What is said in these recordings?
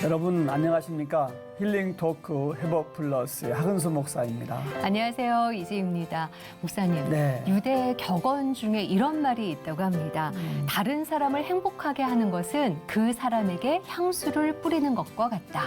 여러분 안녕하십니까? 힐링 토크 회복 플러스의 하근수 목사입니다. 안녕하세요. 이지입니다. 목사님, 네. 유대 격언 중에 이런 말이 있다고 합니다. 다른 사람을 행복하게 하는 것은 그 사람에게 향수를 뿌리는 것과 같다.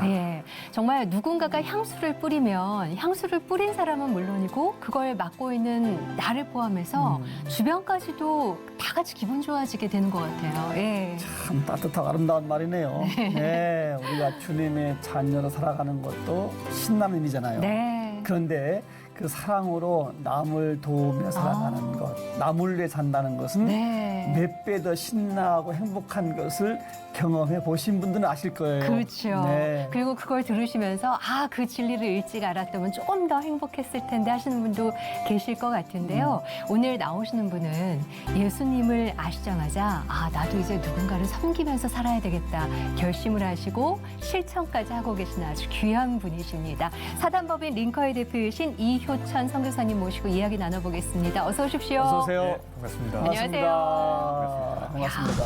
예, 정말 누군가가 향수를 뿌리면 향수를 뿌린 사람은 물론이고 그걸 맡고 있는 나를 포함해서 주변까지도 다 같이 기분 좋아지게 되는 것 같아요. 예. 참 따뜻하고 아름다운 말이네요. 네, 우리가 주님의 자녀로 살아가는 것도 신나는 일이잖아요. 네. 그런데 그 사랑으로 남을 도우며 살아가는 것, 남을 위해 산다는 것은 네. 몇 배 더 신나고 행복한 것을 경험해 보신 분들은 아실 거예요. 그렇죠. 네. 그리고 그걸 들으시면서 그 진리를 일찍 알았다면 조금 더 행복했을 텐데 하시는 분도 계실 것 같은데요. 오늘 나오시는 분은 예수님을 아시자마자 나도 이제 누군가를 섬기면서 살아야 되겠다 결심을 하시고 실천까지 하고 계신 아주 귀한 분이십니다. 사단법인 링커의 대표이신 이효천 선교사님 모시고 이야기 나눠보겠습니다. 어서 오십시오. 어서 오세요. 네, 반갑습니다. 안녕하세요. 반갑습니다.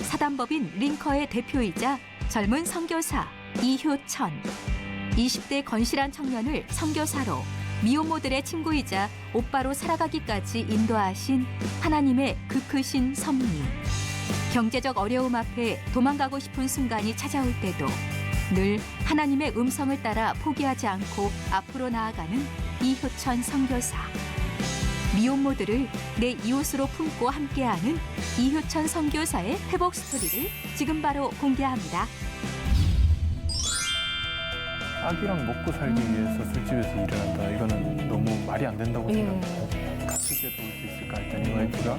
사단법인 링커의 대표이자 젊은 선교사 이효천. 20대 건실한 청년을 선교사로 미혼모들의 친구이자 오빠로 살아가기까지 인도하신 하나님의 그 크신 섭리. 경제적 어려움 앞에 도망가고 싶은 순간이 찾아올 때도 늘 하나님의 음성을 따라 포기하지 않고 앞으로 나아가는 이효천 선교사. 미혼모들을 내 이웃으로 품고 함께하는 이효천 선교사의 회복 스토리를 지금 바로 공개합니다. 아기랑 먹고 살기 위해서 술집에서 일을 한다. 이거는 너무 말이 안 된다고 생각해요. 같이 이게 도울 수 있을까 했더니 와이프가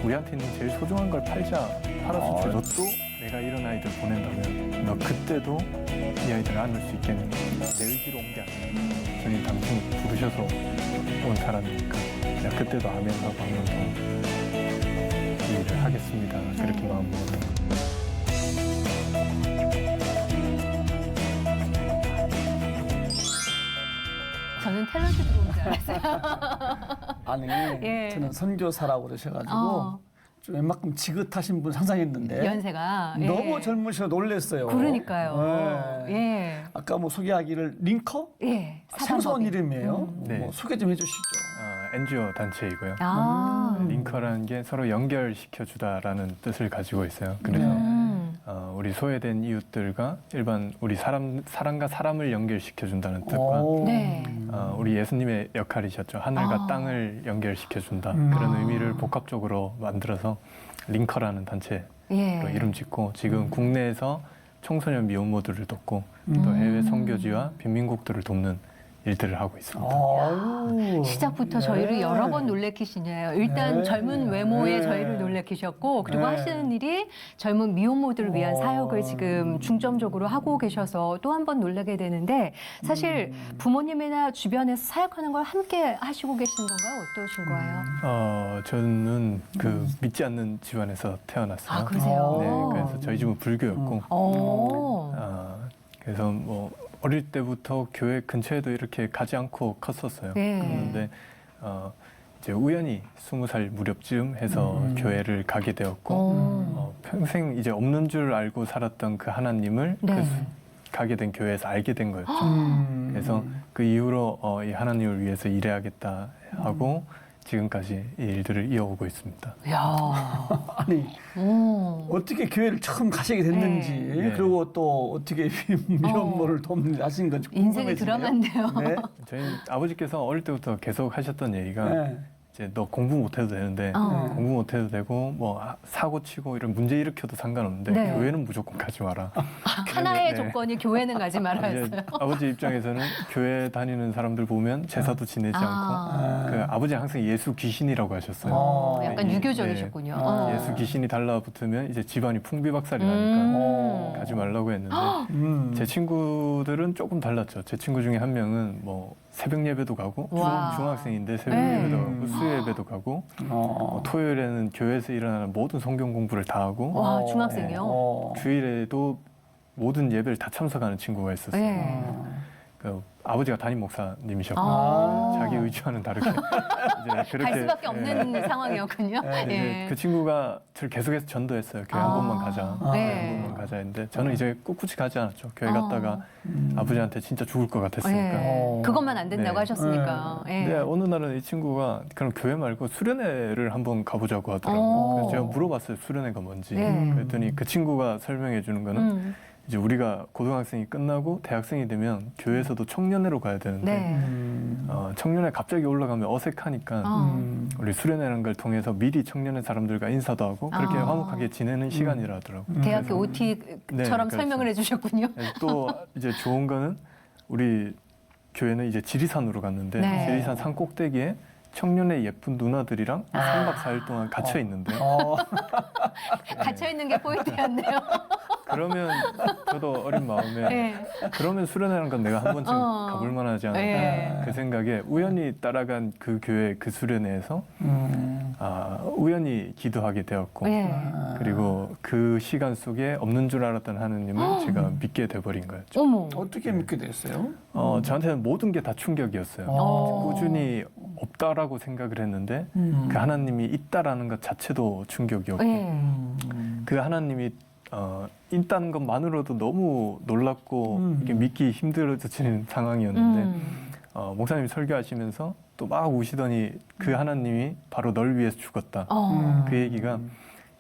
우리한테 있는 제일 소중한 걸 팔아서 줘. 너 또 내가 이런 아이들 보낸다면 너 그때도 이 아이들을 안을 수 있겠니? 내 의지로 온 게 아니라 저희 당신 부르셔서 온 사람이니까 내가 그때도 아멘 하고 하면서 이 일을 하겠습니다. 그렇게 마음 먹었던 거. 저는 탤런트 들어온 줄 알았어요. 아니, 예. 저는 선교사라고 그러셔가지고 좀 웬만큼 지긋하신 분 상상했는데 연세가 너무 젊으셔 놀랬어요. 그러니까요. 네. 예. 아까 뭐 소개하기를 링커? 예. 생소한 사단법인. 이름이에요. 네. 뭐 소개 좀 해주시죠. NGO 단체이고요. 링커라는 게 서로 연결시켜 주다라는 뜻을 가지고 있어요. 그래서 우리 소외된 이웃들과 일반 우리 사람과 사람을 연결시켜 준다는 뜻과 네. 우리 예수님의 역할이셨죠. 하늘과 땅을 연결시켜 준다. 그런 의미를 복합적으로 만들어서 링커라는 단체로 예. 이름 짓고 지금 국내에서 청소년 미혼모들을 돕고 또 해외 선교지와 빈민국들을 돕는 일들을 하고 있습니다. 시작부터 저희를 여러 번 놀래키시네요. 일단 네. 젊은 외모에 네. 저희를 놀래키셨고 그리고 네. 하시는 일이 젊은 미혼모들을 위한 사역을 지금 중점적으로 하고 계셔서 또 한 번 놀라게 되는데 사실 부모님이나 주변에서 사역하는 걸 함께 하시고 계시는 건가요? 어떠신 거예요? 저는 그 믿지 않는 집안에서 태어났어요. 그러세요? 네, 그래서 저희 집은 불교였고, 그래서 뭐 어릴 때부터 교회 근처에도 이렇게 가지 않고 컸었어요. 네. 그런데 이제 우연히 20살 무렵쯤 해서 교회를 가게 되었고, 평생 이제 없는 줄 알고 살았던 그 하나님을 네. 가게 된 교회에서 알게 된 거였죠. 그래서 그 이후로 이 하나님을 위해서 일해야겠다 하고 지금까지 이 일들을 이어오고 있습니다. 이야. 아니 어떻게 교회를 처음 가시게 됐는지 네. 그리고 또 어떻게 미혼모를 돕는 하신 건지 인생의 궁금해지네요. 드라마인데요. 네. 저희 아버지께서 어릴 때부터 계속 하셨던 얘기가 네. 이제 너 공부 못해도 되는데 공부 못해도 되고 뭐 사고 치고 이런 문제 일으켜도 상관없는데 네. 교회는 무조건 가지 마라. 하나의 네. 조건이 교회는 가지 말아였어요. 이제 아버지 입장에서는 교회 다니는 사람들 보면 제사도 지내지 않고 그 아버지 항상 예수 귀신이라고 하셨어요. 약간 네, 유교적이셨군요. 네. 예수 귀신이 달라붙으면 이제 집안이 풍비박살이 나니까 가지 말라고 했는데 제 친구들은 조금 달랐죠. 제 친구 중에 한 명은 뭐 새벽 예배도 가고 와. 중학생인데 새벽 네. 예배도 가고 수요 예배도 가고 토요일에는 교회에서 일어나는 모든 성경 공부를 다 하고 와, 중학생이요? 주일에도 모든 예배를 다 참석하는 친구가 있었어요. 네. 그 아버지가 담임 목사님이셨고 아. 자기 의지와는 다르게 이제 그렇게 갈 수밖에 없는 예. 상황이었군요. 이제 예. 그 친구가 저를 계속해서 전도했어요. 교회 한 번만 가자. 네. 한 번만 가자 했는데 저는 이제 꿋꿋이 가지 않았죠. 교회 갔다가 음. 아버지한테 진짜 죽을 것 같았으니까. 예. 그것만 안 된다고 네. 하셨으니까. 예. 근데 어느 날은 이 친구가 그럼 교회 말고 수련회를 한번 가보자고 하더라고요. 그래서 제가 물어봤어요. 수련회가 뭔지. 네. 그랬더니 그 친구가 설명해 주는 거는 이제 우리가 고등학생이 끝나고 대학생이 되면 교회에서도 청년회로 가야 되는데 네. 청년회 갑자기 올라가면 어색하니까 우리 수련회라는 걸 통해서 미리 청년회 사람들과 인사도 하고 그렇게 아. 화목하게 지내는 시간이라 하더라고요. 대학교 그래서 OT처럼 네, 그렇죠. 설명을 해주셨군요. 또 이제 좋은 거는 우리 교회는 이제 지리산으로 갔는데 네. 지리산 산 꼭대기에 청년의 예쁜 누나들이랑 3박 4일 동안 갇혀 있는데 갇혀 있는 게 포인트였네요. 그러면 저도 어린 마음에 네. 그러면 수련회라는 건 내가 한 번쯤 어. 가볼 만하지 않을까 네. 그 생각에 우연히 따라간 그 교회 그 수련회에서 우연히 기도하게 되었고 예. 그리고 그 시간 속에 없는 줄 알았던 하느님을 제가 믿게 돼버린 거였죠. 어머. 어떻게 믿게 됐어요? 저한테는 모든 게 다 충격이었어요. 꾸준히 없다라고 생각을 했는데 그 하나님이 있다라는 것 자체도 충격이었고 예. 그 하나님이 있다는 것만으로도 너무 놀랍고 이게 믿기 힘들어지는 상황이었는데 목사님이 설교하시면서 또 막 우시더니 그 하나님이 바로 널 위해서 죽었다. 그 얘기가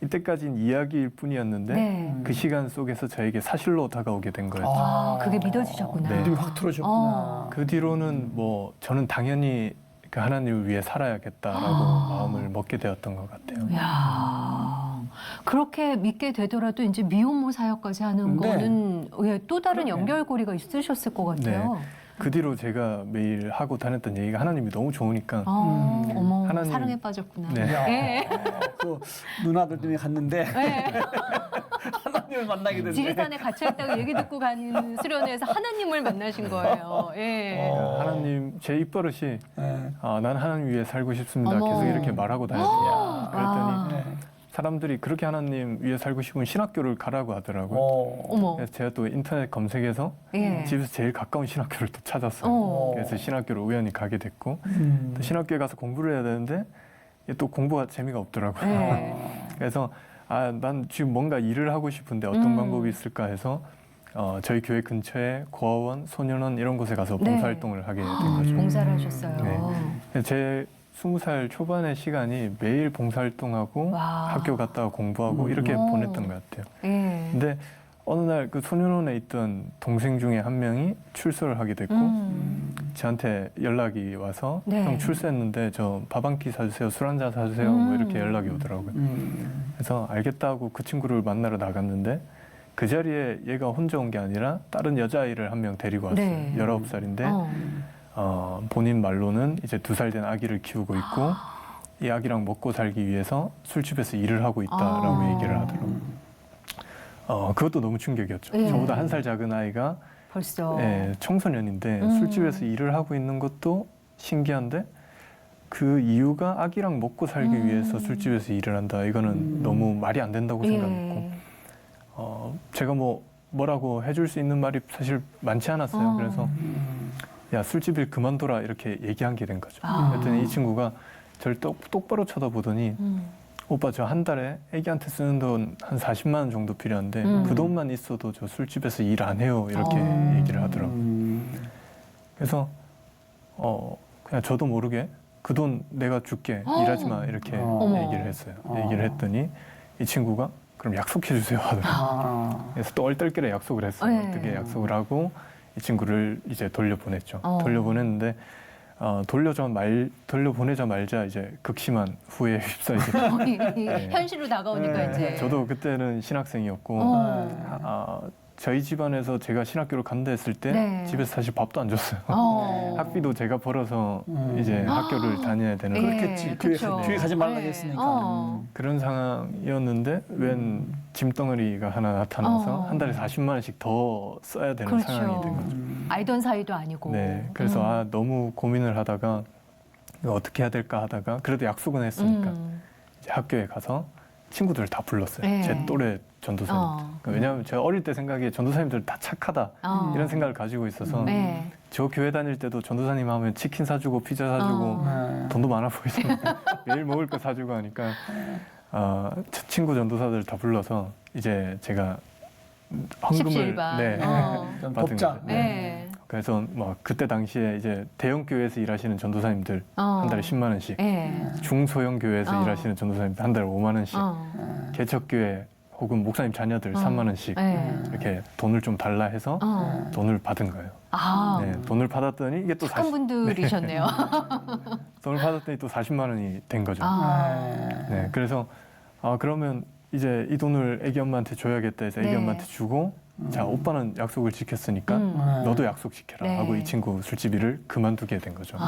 이때까지는 이야기일 뿐이었는데 네. 그 시간 속에서 저에게 사실로 다가오게 된 거였죠. 아, 그게 믿어지셨구나. 네. 믿음이 확 틀어졌구나. 그 뒤로는 뭐 저는 당연히 그 하나님을 위해 살아야겠다라고 마음을 먹게 되었던 것 같아요. 야, 그렇게 믿게 되더라도 이제 미혼모 사역까지 하는 네. 거는 예, 또 다른 그러네. 연결고리가 있으셨을 것 같아요. 그 뒤로 제가 매일 하고 다녔던 얘기가 하나님이 너무 좋으니까 어머, 하나님- 사랑에 빠졌구나. 네. 예. 그 누나들이 갔는데 예. 하나님을 만나게 됐네. 지리산에 갇혀있다고 얘기 듣고 간 수련회에서 하나님을 만나신 거예요. 예. 하나님 제 입버릇이 네. 난 하나님 위해 살고 싶습니다. 어머. 계속 이렇게 말하고 다녔어요. 그랬더니 네. 사람들이 그렇게 하나님 위해 살고 싶으면 신학교를 가라고 하더라고요. 어머. 그래서 제가 또 인터넷 검색해서 예. 집에서 제일 가까운 신학교를 또 찾았어요. 어. 그래서 신학교를 우연히 가게 됐고 또 신학교에 가서 공부를 해야 되는데 또 공부가 재미가 없더라고요. 예. 그래서 난 지금 뭔가 일을 하고 싶은데 어떤 방법이 있을까 해서 저희 교회 근처에 고아원, 소년원 이런 곳에 가서 네. 봉사활동을 하게 된 거죠. 봉사를 하셨어요. 네. 그래서 제 20살 초반의 시간이 매일 봉사활동하고 와. 학교 갔다가 공부하고 이렇게 오. 보냈던 것 같아요. 예. 근데 어느 날 그 소년원에 있던 동생 중에 한 명이 출소를 하게 됐고 저한테 연락이 와서 네. 형 출소했는데 저 밥 한 끼 사주세요, 술 한 잔 사주세요 뭐 이렇게 연락이 오더라고요. 그래서 알겠다 하고 그 친구를 만나러 나갔는데 그 자리에 얘가 혼자 온 게 아니라 다른 여자아이를 한 명 데리고 왔어요. 네. 19살인데 본인 말로는 이제 2살 된 아기를 키우고 있고 이 아기랑 먹고 살기 위해서 술집에서 일을 하고 있다라고 얘기를 하더라고요. 그것도 너무 충격이었죠. 예. 저보다 1살 작은 아이가 벌써. 청소년인데 술집에서 일을 하고 있는 것도 신기한데 그 이유가 아기랑 먹고 살기 위해서 술집에서 일을 한다. 이거는 너무 말이 안 된다고 생각했고 제가 뭐라고 해줄 수 있는 말이 사실 많지 않았어요. 그래서 야 술집을 그만둬라 이렇게 얘기한 게 된 거죠. 그랬더니 이 친구가 저를 똑바로 쳐다보더니 오빠 저 한 달에 애기한테 쓰는 돈 한 40만 원 정도 필요한데 그 돈만 있어도 저 술집에서 일 안 해요 이렇게 얘기를 하더라고요. 그래서 그냥 저도 모르게 그 돈 내가 줄게 일하지 마 이렇게 얘기를 했어요. 얘기를 했더니 이 친구가 그럼 약속해 주세요 하더라고요. 그래서 또 얼떨결에 약속을 했어요. 네. 어떻게 약속을 하고 이 친구를 이제 돌려보냈죠. 어. 돌려보냈는데 돌려보내자마자 이제 극심한 후회에 휩싸이게 현실로 다가오니까 이제. 저도 그때는 신학생이었고 저희 집안에서 제가 신학교를 간다 했을 때 네. 집에서 사실 밥도 안 줬어요. 학비도 제가 벌어서 이제 학교를 다녀야 되는 예. 그렇겠지. 그쵸. 교회 가지 말라고 네. 했으니까. 그런 상황이었는데 웬 짐덩어리가 하나 나타나서 한 달에 40만 원씩 더 써야 되는 그렇죠. 상황이 된 거죠. 알던 사이도 아니고. 네, 그래서 너무 고민을 하다가 이거 어떻게 해야 될까 하다가 그래도 약속은 했으니까 이제 학교에 가서 친구들을 다 불렀어요. 네. 제 또래 전도사님. 왜냐하면 제가 어릴 때 생각에 전도사님들 다 착하다 이런 생각을 가지고 있어서 네. 저 교회 다닐 때도 전도사님 하면 치킨 사주고 피자 사주고 돈도 많아 보이잖아요. 매일 먹을 거 사주고 하니까 저 친구 전도사들 다 불러서 이제 제가 헌금을 십시일반. 네, 좀 받은 돕자. 거죠. 네. 그래서 뭐 그때 당시에 이제 대형 교회에서 일하시는 전도사님들 한 달에 10만 원씩, 네. 중소형 교회에서 일하시는 전도사님들 한 달에 5만 원씩, 개척교회 혹은 목사님 자녀들 3만 원씩 네. 이렇게 돈을 좀 달라 해서 돈을 받은 거예요. 아, 네, 돈을 받았더니 이게 또 착한 분들이셨네요. 돈을 받았더니 또 40만 원이 된 거죠. 네, 그래서 그러면 이제 이 돈을 애기 엄마한테 줘야겠다 해서 애기 네. 엄마한테 주고 자 오빠는 약속을 지켰으니까 너도 약속 지켜라 네. 하고 이 친구 술집 일을 그만두게 된 거죠.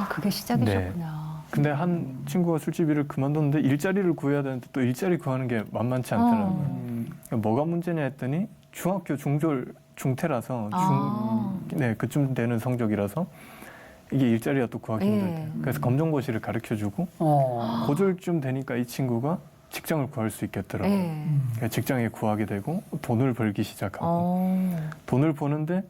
그게 시작이셨구나. 근데 한 친구가 술집 일을 그만뒀는데 일자리를 구해야 되는데 또 일자리 구하는 게 만만치 않더라고요. 그러니까 뭐가 문제냐 했더니 중학교 중졸 중퇴라서 네 그쯤 되는 성적이라서 이게 일자리가 또 구하기 힘들대요. 그래서 검정고시를 가르쳐주고 고졸쯤 되니까 이 친구가 직장을 구할 수 있겠더라고요. 그래서 직장에 구하게 되고 돈을 벌기 시작하고 돈을 버는데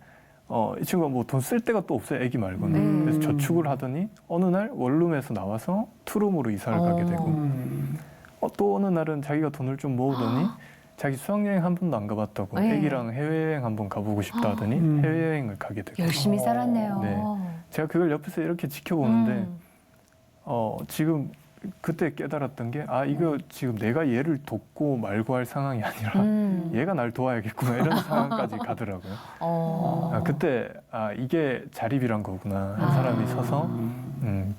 이 친구가 뭐 돈 쓸 데가 또 없어요. 애기 말고는. 그래서 저축을 하더니 어느 날 원룸에서 나와서 투룸으로 이사를 가게 되고 또 어느 날은 자기가 돈을 좀 모으더니 자기 수학여행 한 번도 안 가봤다고 애기랑 해외여행 한번 가보고 싶다 하더니 해외여행을 가게 되고 열심히 살았네요. 네. 제가 그걸 옆에서 이렇게 지켜보는데 지금 그때 깨달았던 게 이거 지금 내가 얘를 돕고 말고 할 상황이 아니라 얘가 날 도와야겠구나 이런 상황까지 가더라고요. 그때 이게 자립이란 거구나. 한 사람이 서서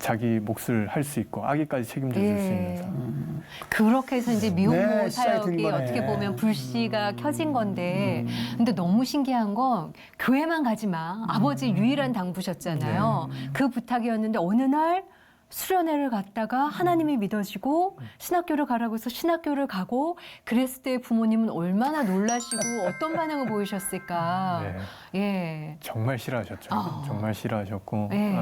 자기 몫을 할 수 있고 아기까지 책임져 줄 수 있는 사람. 그렇게 해서 이제 미혼모 네, 시작이 사역이 된 거네. 어떻게 보면 불씨가 켜진 건데 근데 너무 신기한 건 교회만 가지 마. 아버지 유일한 당부셨잖아요. 그 부탁이었는데 어느 날 수련회를 갔다가 하나님이 믿어지고 신학교를 가라고 해서 신학교를 가고 그랬을 때 부모님은 얼마나 놀라시고 어떤 반응을 보이셨을까. 네. 예. 정말 싫어하셨죠. 정말 싫어하셨고 네.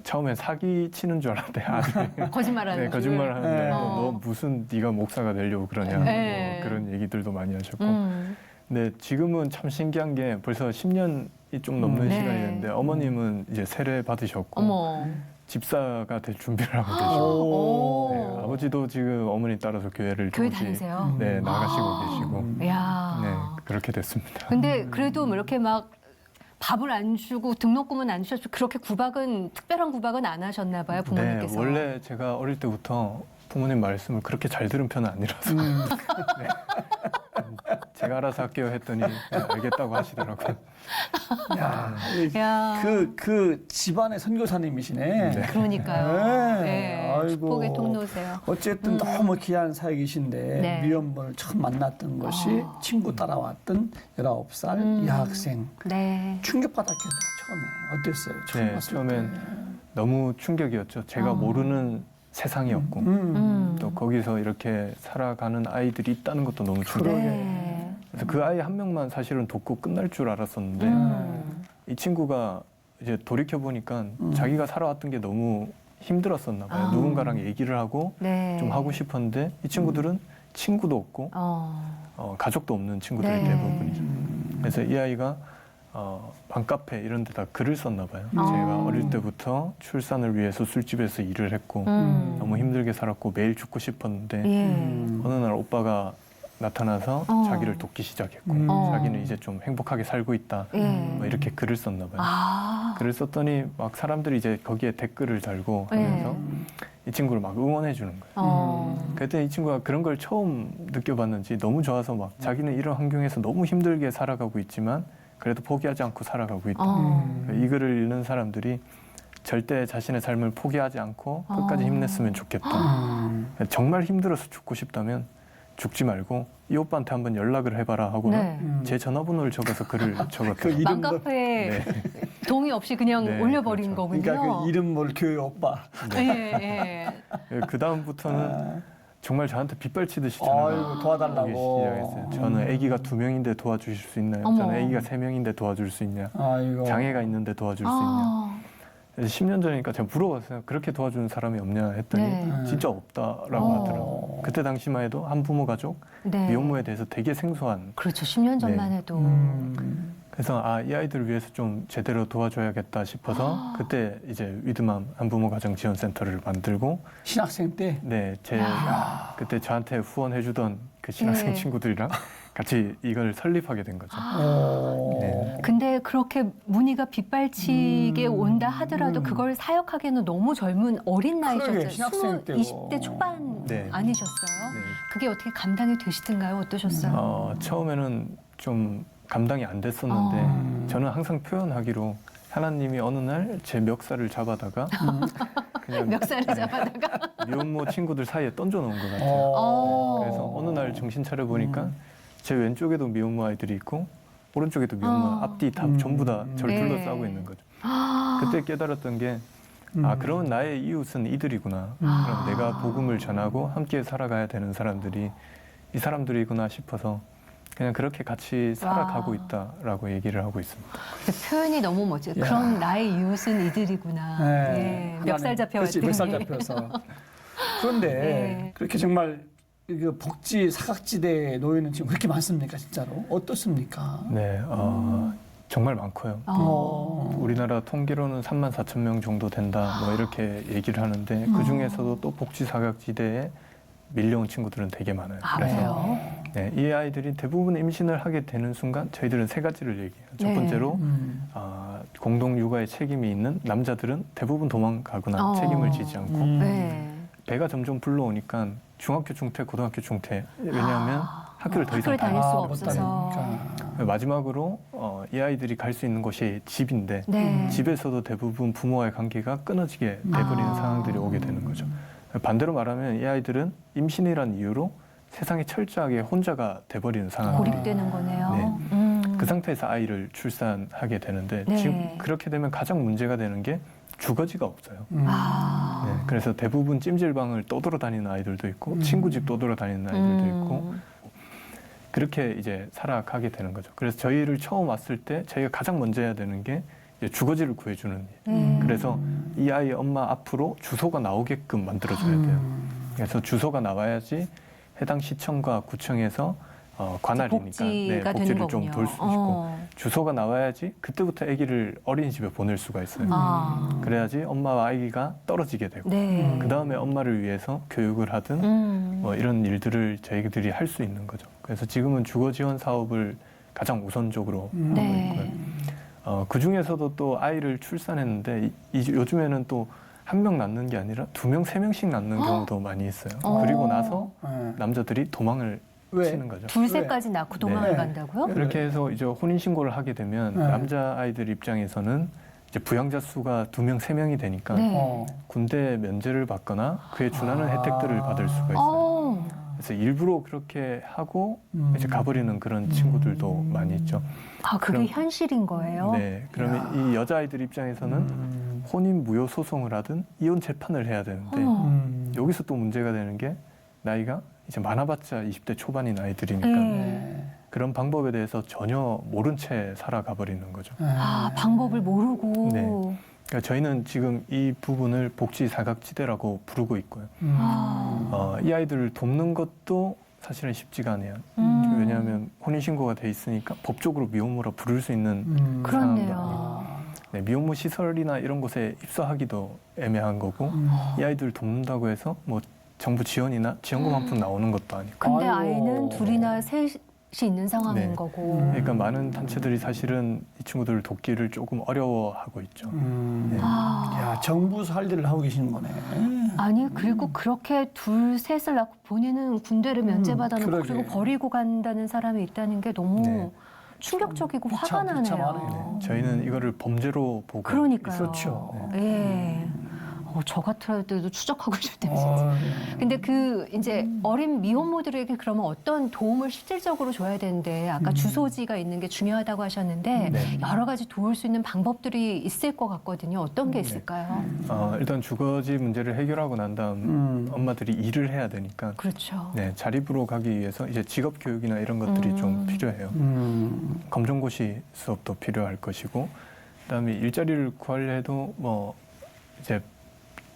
처음엔 사기 치는 줄 알았는데 아들이 거짓말하는 네, 거짓말을 줄. 하는데 네. 너 무슨 네가 목사가 되려고 그러냐 네. 뭐 그런 얘기들도 많이 하셨고 근데 지금은 참 신기한 게 벌써 10년이 좀 넘는 네. 시간이 됐는데 어머님은 이제 세례 받으셨고 어머. 집사가 될 준비를 하고 계시고 오. 네, 아버지도 지금 어머니 따라서 교회를 교회 조금씩 다니세요? 네, 나가시고 계시고 야. 네, 그렇게 됐습니다. 근데 그래도 뭐 이렇게 막 밥을 안 주고 등록금은 안 주셔서 그렇게 특별한 구박은 안 하셨나 봐요, 부모님께서. 네, 원래 제가 어릴 때부터 부모님 말씀을 그렇게 잘 들은 편은 아니라서 네. 제가 알아서 할게요 했더니 네, 알겠다고 하시더라고요. 야. 그 집안의 선교사님이시네. 네. 그러니까요. 네. 네. 아이고. 축복의 통로세요. 어쨌든 너무 귀한 사역이신데 네. 미혼모를 처음 만났던 것이 친구 따라왔던 19살 여학생. 네. 충격받았겠네요. 처음에. 어땠어요? 처음 네, 봤을 처음엔 때. 너무 충격이었죠. 제가 모르는 세상이었고 또 거기서 이렇게 살아가는 아이들이 있다는 것도 너무 충격이었어요. 네. 그래서 그 아이 한 명만 사실은 돕고 끝날 줄 알았었는데 이 친구가 이제 돌이켜 보니까 자기가 살아왔던 게 너무 힘들었었나 봐요. 누군가랑 얘기를 하고 네. 좀 하고 싶었는데 이 친구들은 친구도 없고 가족도 없는 친구들이 네. 대부분이죠. 그래서 이 아이가 방카페 이런 데다 글을 썼나 봐요. 제가 어릴 때부터 출산을 위해서 술집에서 일을 했고 너무 힘들게 살았고 매일 죽고 싶었는데 예. 어느 날 오빠가 나타나서 자기를 돕기 시작했고 자기는 이제 좀 행복하게 살고 있다. 예. 뭐 이렇게 글을 썼나 봐요. 글을 썼더니 막 사람들이 이제 거기에 댓글을 달고 하면서 이 친구를 막 응원해 주는 거예요. 그랬더니 이 친구가 그런 걸 처음 느껴봤는지 너무 좋아서 막 자기는 이런 환경에서 너무 힘들게 살아가고 있지만 그래도 포기하지 않고 살아가고 있다. 이 글을 읽는 사람들이 절대 자신의 삶을 포기하지 않고 끝까지 힘냈으면 좋겠다. 정말 힘들어서 죽고 싶다면 죽지 말고 이 오빠한테 한번 연락을 해봐라 하고는 네. 제 전화번호를 적어서 글을 적었대요. 맘카페에 네. 동의 없이 그냥 네, 올려버린 그렇죠. 거군요. 그러니까 그 이름 모를 교회 오빠. 예, 예. 그 다음부터는 정말 저한테 빗발치듯이 아이고, 전화가 오기 도와달라고. 시작했어요. 저는 아기가 2명인데 도와주실 수 있나요? 어머. 저는 아기가 3명인데 도와줄 수 있냐? 아이고. 장애가 있는데 도와줄 수 있냐? 그래서 10년 전이니까 제가 물어봤어요. 그렇게 도와주는 사람이 없냐 했더니 네. 진짜 없다라고 하더라고요. 그때 당시만 해도 한부모 가족, 네. 미혼모에 대해서 되게 생소한. 그렇죠. 10년 전만 네. 해도. 그래서 이 아이들을 위해서 좀 제대로 도와줘야겠다 싶어서 그때 이제 위드맘 한부모 가정 지원센터를 만들고 신학생 때. 네, 그때 저한테 후원해주던 그 네. 신학생 친구들이랑 같이 이걸 설립하게 된 거죠. 네. 근데 그렇게 문의가 빗발치게 온다 하더라도 그걸 사역하기에는 너무 젊은 어린 그러게, 나이셨어요. 신학생 때고. 20대 초반 네. 아니셨어요? 네. 그게 어떻게 감당이 되시던가요? 어떠셨어요? 처음에는 좀 감당이 안 됐었는데 저는 항상 표현하기로 하나님이 어느 날 제 멱살을 잡아다가 그냥 멱살을 잡아다가 미혼모 친구들 사이에 던져놓은 것 같아요. 어. 그래서 어느 날 정신 차려 보니까 제 왼쪽에도 미혼모 아이들이 있고 오른쪽에도 미혼모 앞뒤 다 전부 다 저를 네. 둘러싸고 있는 거죠. 아. 그때 깨달았던 게 그러면 나의 이웃은 이들이구나. 그럼 내가 복음을 전하고 함께 살아가야 되는 사람들이 이 사람들이구나 싶어서 그냥 그렇게 같이 살아가고 와. 있다라고 얘기를 하고 있습니다. 그 표현이 너무 멋져요. 야. 그럼 나의 이웃은 이들이구나. 네. 멱살 잡혀왔더니. 그렇지, 멱살 잡혀서. 그런데 네. 그렇게 정말 그 복지 사각지대에 놓이는 지금 그렇게 많습니까, 진짜로? 어떻습니까? 네, 정말 많고요. 우리나라 통계로는 34,000명 정도 된다, 뭐 이렇게 얘기를 하는데 그 중에서도 또 복지 사각지대에 밀려온 친구들은 되게 많아요. 아, 그래서 그래요? 네, 이 아이들이 대부분 임신을 하게 되는 순간 저희들은 세 가지를 얘기해요. 첫 네. 번째로 공동 육아에 책임이 있는 남자들은 대부분 도망가거나 책임을 지지 않고 네. 배가 점점 불러오니까 중학교 중퇴, 고등학교 중퇴. 왜냐하면 학교를 더 이상 학교를 다닐 수가 못 없어서. 다니니까. 마지막으로 이 아이들이 갈 수 있는 곳이 집인데 네. 집에서도 대부분 부모와의 관계가 끊어지게 돼버리는 상황들이 오게 되는 거죠. 반대로 말하면 이 아이들은 임신이란 이유로 세상에 철저하게 혼자가 돼버리는 상황. 고립되는 거네요. 그 상태에서 아이를 출산하게 되는데 네. 지금 그렇게 되면 가장 문제가 되는 게 주거지가 없어요. 아. 네, 그래서 대부분 찜질방을 떠돌아다니는 아이들도 있고 친구 집 떠돌아다니는 아이들도 있고 그렇게 이제 살아가게 되는 거죠. 그래서 저희를 처음 왔을 때 저희가 가장 먼저 해야 되는 게 이제 주거지를 구해주는 일. 그래서 이 아이 엄마 앞으로 주소가 나오게끔 만들어줘야 돼요. 그래서 주소가 나와야지 해당 시청과 구청에서 관할이니까 복지가 되는 복지를 거군요. 좀 돌 수 있고 주소가 나와야지 그때부터 아기를 어린이집에 보낼 수가 있어요. 아. 그래야지 엄마와 아기가 떨어지게 되고 네. 그 다음에 엄마를 위해서 교육을 하든 뭐 이런 일들을 저희들이 할 수 있는 거죠. 그래서 지금은 주거 지원 사업을 가장 우선적으로 하고 네. 있고요. 그 중에서도 또 아이를 출산했는데 요즘에는 또 한 명 낳는 게 아니라 2명, 3명씩 낳는 경우도 많이 있어요. 그리고 나서 네. 남자들이 도망을 왜? 치는 거죠. 둘째까지 낳고 도망을 네. 간다고요? 그렇게 해서 이제 혼인 신고를 하게 되면 네. 남자 아이들 입장에서는 이제 부양자 수가 2명, 3명이 되니까 네. 군대 면제를 받거나 그에 준하는 혜택들을 받을 수가 있어요. 어. 그래서 일부러 그렇게 하고 이제 가버리는 그런 친구들도 많이 있죠. 아, 그게 그럼- 현실인 거예요? 네, 그러면 이 여자아이들 입장에서는 혼인 무효 소송을 하든 이혼 재판을 해야 되는데 여기서 또 문제가 되는 게 나이가 이제 많아봤자 20대 초반인 아이들이니까 네. 그런 방법에 대해서 전혀 모른 채 살아가 버리는 거죠. 아, 방법을 모르고. 네. 그러니까 저희는 지금 이 부분을 복지 사각지대라고 부르고 있고요. 아. 이 아이들을 돕는 것도 사실은 쉽지가 않아요. 왜냐하면 혼인신고가 돼 있으니까 법적으로 미혼모라 부를 수 있는 그렇네요. 네, 미혼모 시설이나 이런 곳에 입소하기도 애매한 거고 이 아이들 돕는다고 해서 뭐 정부 지원이나 지원금 한 푼 나오는 것도 아니고 근데 아이고. 아이는 둘이나 셋이 있는 상황인 네. 거고. 그러니까 많은 단체들이 사실은 이 친구들을 돕기를 조금 어려워하고 있죠. 네. 야, 정부 할 일을 하고 계시는 거네. 아니, 그리고 그렇게 둘, 셋을 낳고 본인은 군대를 면제받아놓고 그러게. 그리고 버리고 간다는 사람이 있다는 게 너무 네. 충격적이고 비참, 화가 비참하네요. 나네요. 저희는 이거를 범죄로 보고 그러니까요. 그렇죠. 예. 저 같아도 추적하고 싶대요, 진짜. 네. 근데 그 이제 어린 미혼모들에게 그러면 어떤 도움을 실질적으로 줘야 되는데 아까 주소지가 있는 게 중요하다고 하셨는데 네. 여러 가지 도울 수 있는 방법들이 있을 것 같거든요. 어떤 게 있을까요? 일단 주거지 문제를 해결하고 난 다음 엄마들이 일을 해야 되니까 그렇죠. 네, 자립으로 가기 위해서 이제 직업 교육이나 이런 것들이 좀 필요해요. 검정고시 수업도 필요할 것이고 그다음에 일자리를 구하려 해도 뭐 이제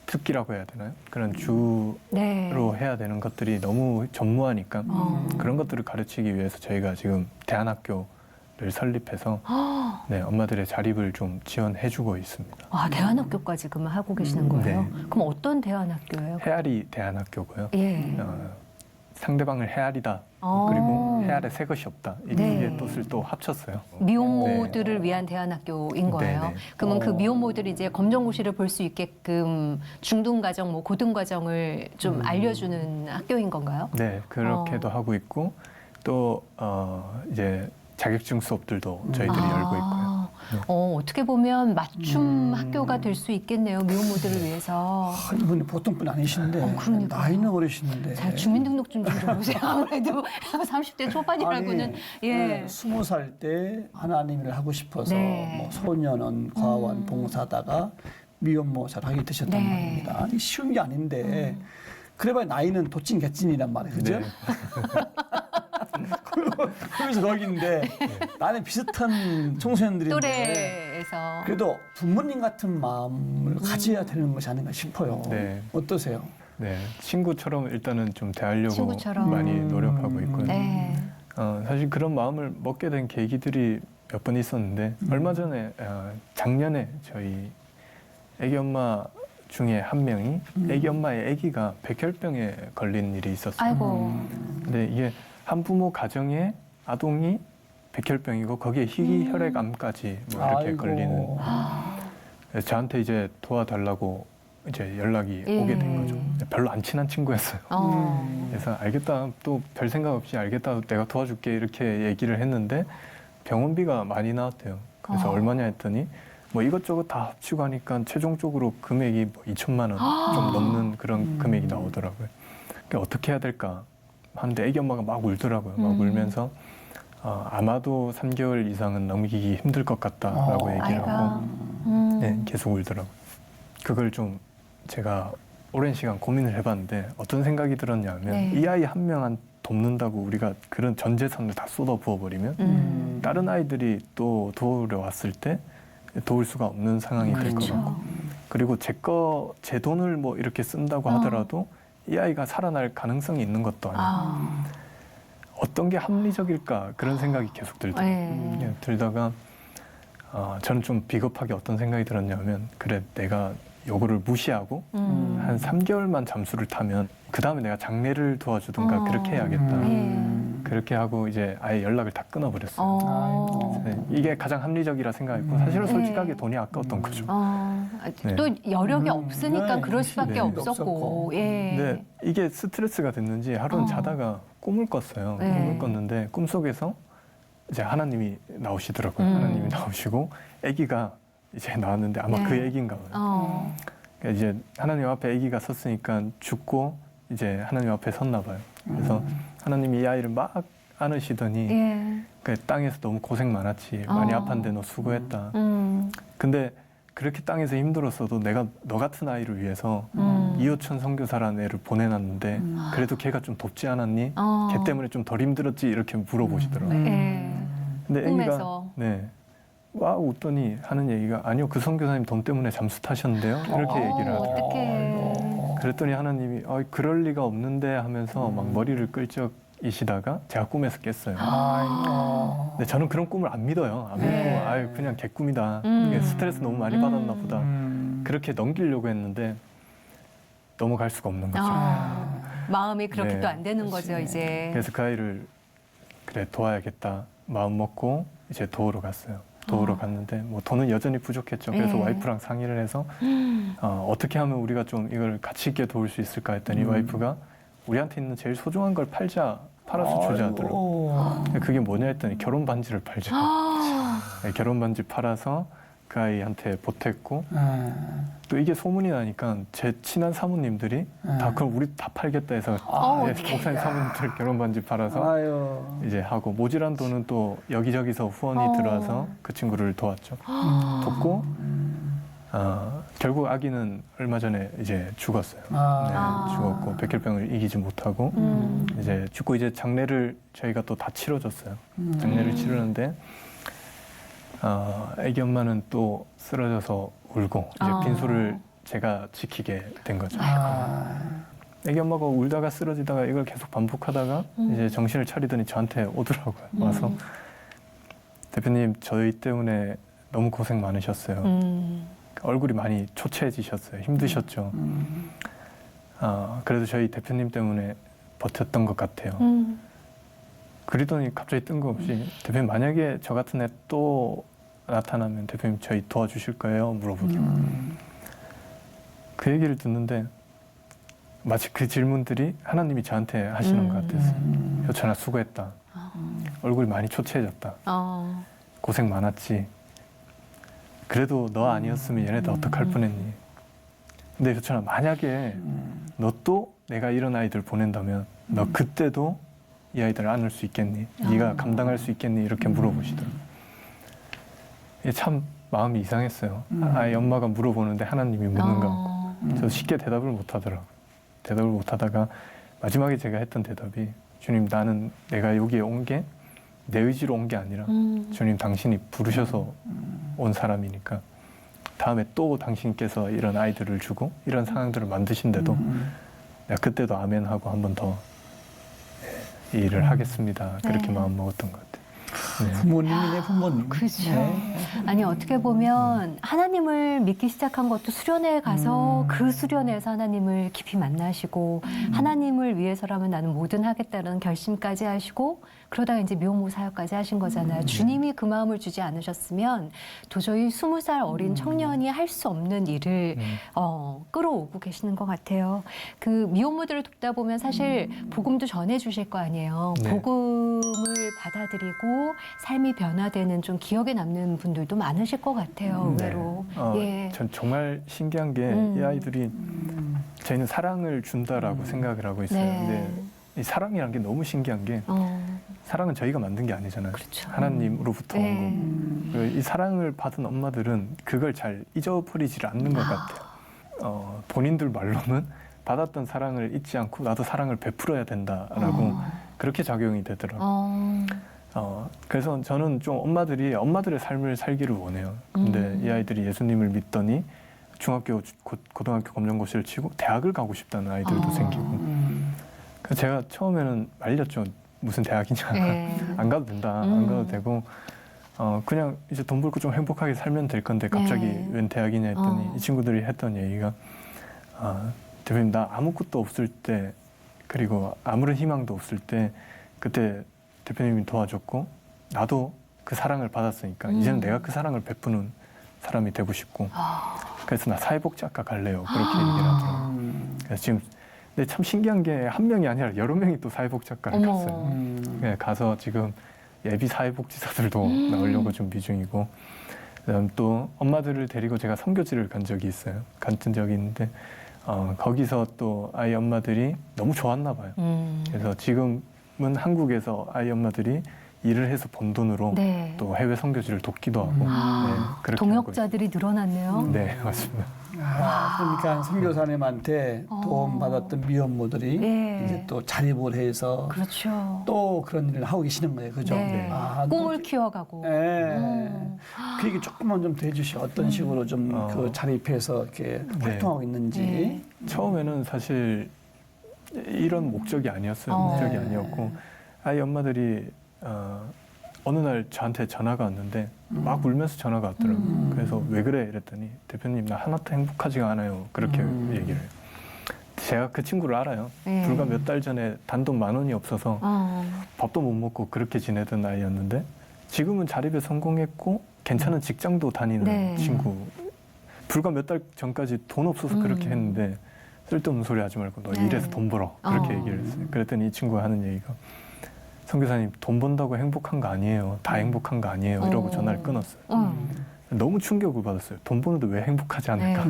특기라고 해야 되나요? 그런 주로 네. 해야 되는 것들이 너무 전무하니까 그런 것들을 가르치기 위해서 저희가 지금 대안학교를 설립해서 네, 엄마들의 자립을 좀 지원해주고 있습니다. 아, 대안학교까지 그러면 하고 계시는 거예요? 네. 그럼 어떤 대안학교예요? 헤아리 대안학교고요. 예. 상대방을 헤아리다. 어. 그리고 헤아려 새 것이 없다. 이 두 네. 개의 뜻을 또 합쳤어요. 미혼모들을 위한 대안학교인 거예요. 네네. 그러면 그 미혼모들이 이제 검정고시를 볼 수 있게끔 중등과정, 뭐 고등과정을 좀 알려주는 학교인 건가요? 네, 그렇게도 하고 있고 또 이제 자격증 수업들도 저희들이 열고 있고요. 어떻게 보면 맞춤 학교가 될 수 있겠네요. 미혼모들을 위해서. 아, 이분이 보통 분 아니신데 그러니까요. 나이는 어리시는데. 자, 주민등록증 좀 줘보세요. 아무래도 30대 초반이라고는. 예. 20살 때 하나님을 하고 싶어서 네. 뭐 소년원, 과원, 봉사다가 미혼모사를 하게 되셨단 네. 말입니다. 아니, 쉬운 게 아닌데 그래봐야 나이는 도찐 개찐이란 말이에요. 그죠? 네. 그래서 거기인데 나는 비슷한 청소년들인데 또래에서. 그래도 부모님 같은 마음을 가져야 되는 것이 아닌가 싶어요. 네. 어떠세요? 네, 친구처럼 일단은 좀 대하려고 친구처럼. 많이 노력하고 있고요. 네. 사실 그런 마음을 먹게 된 계기들이 몇 번 있었는데 얼마 전에 작년에 저희 애기 엄마 중에 한 명이 애기 엄마의 아기가 백혈병에 걸린 일이 있었어요. 아이고. 근데 이게 한부모 가정에 아동이 백혈병이고 거기에 희귀혈액암까지 뭐 이렇게 아이고. 걸리는 그래서 저한테 이제 도와달라고 이제 연락이 예. 오게 된 거죠. 별로 안 친한 친구였어요. 어. 그래서 알겠다, 또 별 생각 없이 알겠다, 내가 도와줄게 이렇게 얘기를 했는데 병원비가 많이 나왔대요. 그래서 얼마냐 했더니 뭐 이것저것 다 합치고 하니까 최종적으로 금액이 뭐 2천만 원 좀 넘는 그런 금액이 나오더라고요. 그러니까 어떻게 해야 될까 하는데 애기 엄마가 막 울더라고요. 막 울면서 아마도 3개월 이상은 넘기기 힘들 것 같다라고 얘기를 아이가. 하고 네, 계속 울더라고요. 그걸 좀 제가 오랜 시간 고민을 해봤는데 어떤 생각이 들었냐면 네. 이 아이 한 명 돕는다고 우리가 그런 전 재산을 다 쏟아 부어버리면 다른 아이들이 또 도우러 왔을 때 도울 수가 없는 상황이 될 것 그렇죠. 같고 그리고 제 돈을 뭐 이렇게 쓴다고 하더라도 이 아이가 살아날 가능성이 있는 것도 아니고 어떤 게 합리적일까 그런 생각이 계속 들더라고요. 네. 들다가 저는 좀 비겁하게 어떤 생각이 들었냐면 그래 내가 요거를 무시하고 한 3개월만 잠수를 타면 그 다음에 내가 장례를 도와주든가 그렇게 해야겠다. 그렇게 하고 이제 아예 연락을 다 끊어버렸어요. 네, 이게 가장 합리적이라 생각했고 사실은 솔직하게 돈이 아까웠던 거죠. 네. 또 여력이 없으니까 네. 그럴 수밖에 네. 없었고. 예. 근데 이게 스트레스가 됐는지 하루는 자다가 꿈을 꿨어요. 네. 꿈을 꿨는데 꿈속에서 이제 하나님이 나오시더라고요. 하나님이 나오시고 아기가 이제 나왔는데 아마 네. 그 아기인가 봐요. 그러니까 이제 하나님 앞에 아기가 섰으니까 죽고 이제 하나님 앞에 섰나 봐요. 그래서 하나님이 이 아이를 막 안으시더니 예. 그 땅에서 너무 고생 많았지. 많이 아팠는데 너 수고했다. 근데 그렇게 땅에서 힘들었어도 내가 너 같은 아이를 위해서 이호천 선교사라는 애를 보내놨는데 그래도 걔가 좀 돕지 않았니? 걔 때문에 좀 덜 힘들었지? 이렇게 물어보시더라고요. 예. 근데 꿈에서. 애기가 네. 와 웃더니 하는 얘기가 아니요 그 선교사님 돈 때문에 잠수 타셨는데요 이렇게 얘기를 하더라고요. 어떡해. 그랬더니 하나님이 그럴 리가 없는데 하면서 막 머리를 끌적이시다가 제가 꿈에서 깼어요. 아이고. 근데 저는 그런 꿈을 안 믿어요. 안 믿고 네. 아유 그냥 개꿈이다. 이게 스트레스 너무 많이 받았나 보다. 그렇게 넘기려고 했는데 넘어갈 수가 없는 거죠. 마음이 그렇게 네. 또 안 되는 거죠, 이제. 그래서 그 아이를 그래 도와야겠다 마음 먹고 이제 도우러 갔어요. 도우러 갔는데 뭐 돈은 여전히 부족했죠. 그래서 네. 와이프랑 상의를 해서 어떻게 하면 우리가 좀 이걸 가치 있게 도울 수 있을까 했더니 와이프가 우리한테 있는 제일 소중한 걸 팔아서 주자 하더라고요. 그게 뭐냐 했더니 결혼 반지를 팔자. 네, 결혼 반지 팔아서 그 아이한테 보탰고 또 이게 소문이 나니까 제 친한 사모님들이 다 그럼 우리 다 팔겠다 해서 목사님 사모님들 결혼 반지 팔아서 아유. 이제 하고 모자란 돈은 또 여기저기서 후원이 들어와서 그 친구를 도왔죠. 돕고 결국 아기는 얼마 전에 이제 죽었어요. 네, 죽었고 백혈병을 이기지 못하고 이제 죽고 이제 장례를 저희가 또 다 치러줬어요. 장례를 치르는데 아기 엄마는 또 쓰러져서 울고 이제 빈소를 제가 지키게 된 거죠. 아, 애기 엄마가 울다가 쓰러지다가 이걸 계속 반복하다가 이제 정신을 차리더니 저한테 오더라고요. 와서 대표님 저희 때문에 너무 고생 많으셨어요. 얼굴이 많이 초췌해지셨어요. 힘드셨죠. 그래도 저희 대표님 때문에 버텼던 것 같아요. 그러더니 갑자기 뜬금없이 대표님 만약에 저 같은 애 또 나타나면 대표님 저희 도와주실 거예요? 물어보길래 그 얘기를 듣는데 마치 그 질문들이 하나님이 저한테 하시는 것 같았어요. 효찬아 수고했다. 얼굴이 많이 초췌해졌다. 고생 많았지. 그래도 너 아니었으면 얘네들 어떡할 뻔했니. 근데 효찬아 만약에 너 또 내가 이런 아이들 보낸다면 너 그때도 이 아이들을 안을 수 있겠니? 네가 감당할 수 있겠니? 이렇게 물어보시더라고요. 이게 참 마음이 이상했어요. 아이 엄마가 물어보는데 하나님이 묻는 거. 저 쉽게 대답을 못 하더라고요. 대답을 못 하다가 마지막에 제가 했던 대답이 주님 나는 내가 여기에 온 게 내 의지로 온 게 아니라 주님 당신이 부르셔서 온 사람이니까 다음에 또 당신께서 이런 아이들을 주고 이런 상황들을 만드신데도 내가 그때도 아멘 하고 한 번 더 이 일을 하겠습니다. 그렇게 네. 마음 먹었던 것 같아요. 네. 부모님이네 부모님. 그렇죠. 네. 아니 어떻게 보면 하나님을 믿기 시작한 것도 수련회에 가서 그 수련회에서 하나님을 깊이 만나시고 하나님을 위해서라면 나는 뭐든 하겠다는 결심까지 하시고 그러다가 이제 묘모 사역까지 하신 거잖아요. 주님이 그 마음을 주지 않으셨으면 도저히 20살 어린 청년이 할 수 없는 일을 끌어오고 계시는 것 같아요. 그 미혼모들을 돕다 보면 사실 복음도 전해주실 거 아니에요. 네. 복음을 받아들이고 삶이 변화되는 좀 기억에 남는 분들도 많으실 것 같아요. 의외로. 예. 전 정말 신기한 게 이 아이들이 저희는 사랑을 준다라고 생각을 하고 있어요. 네. 근데 이 사랑이라는 게 너무 신기한 게 사랑은 저희가 만든 게 아니잖아요. 그렇죠. 하나님으로부터 네. 온 거고. 이 사랑을 받은 엄마들은 그걸 잘 잊어버리질 않는 것 같아요. 본인들 말로는 받았던 사랑을 잊지 않고 나도 사랑을 베풀어야 된다라고 그렇게 작용이 되더라고요. 그래서 저는 좀 엄마들의 삶을 살기를 원해요. 근데 이 아이들이 예수님을 믿더니 중학교, 고등학교 검정고시를 치고 대학을 가고 싶다는 아이들도 생기고. 그래서 제가 처음에는 말렸죠. 무슨 대학이냐. 네. 안 가도 된다. 안 가도 되고. 그냥 이제 돈 벌고 좀 행복하게 살면 될 건데 갑자기 네. 웬 대학이냐 했더니 이 친구들이 했던 얘기가 대표님 나 아무것도 없을 때 그리고 아무런 희망도 없을 때 그때 대표님이 도와줬고 나도 그 사랑을 받았으니까 이제는 내가 그 사랑을 베푸는 사람이 되고 싶고 그래서 나 사회복지학과 갈래요. 그렇게 얘기를 하더라고요. 그래서 지금 근데 참 신기한 게 한 명이 아니라 여러 명이 또 사회복지학과를 갔어요. 네, 가서 지금 예비 사회복지사들도 나오려고 준비 중이고 그다음 또 엄마들을 데리고 제가 선교지를 간 적이 있어요. 간 적이 있는데 거기서 또 아이 엄마들이 너무 좋았나 봐요. 그래서 지금은 한국에서 아이 엄마들이 일을 해서 번 돈으로 네. 또 해외 선교지를 돕기도 하고 네, 그렇게 동역자들이 늘어났네요. 하고 있어요. 네, 맞습니다. 그러니까 선교사님한테 도움받았던 미혼모들이 예. 이제 또 자립을 해서 그렇죠. 또 그런 일을 하고 계시는 거예요. 그죠? 네. 꿈을 키워가고. 그 얘기 조금만 좀 해주시죠. 어떤 식으로 좀 그 자립해서 이렇게 활동하고 있는지. 네. 처음에는 사실 이런 목적이 아니었어요. 목적이 아니었고 아이 엄마들이 어느 날 저한테 전화가 왔는데 막 울면서 전화가 왔더라고요. 그래서 왜 그래 이랬더니 대표님 나 하나도 행복하지가 않아요. 그렇게 얘기를 해요. 제가 그 친구를 알아요. 네. 불과 몇 달 전에 단돈 10,000원이 없어서 밥도 못 먹고 그렇게 지내던 아이였는데 지금은 자립에 성공했고 괜찮은 직장도 다니는 네. 친구. 불과 몇 달 전까지 돈 없어서 그렇게 했는데 쓸데없는 소리 하지 말고 너 네. 일해서 돈 벌어. 그렇게 얘기를 했어요. 그랬더니 이 친구가 하는 얘기가 선교사님 돈 번다고 행복한 거 아니에요. 다 행복한 거 아니에요. 이러고 전화를 끊었어요. 너무 충격을 받았어요. 돈 버는데 왜 행복하지 않을까?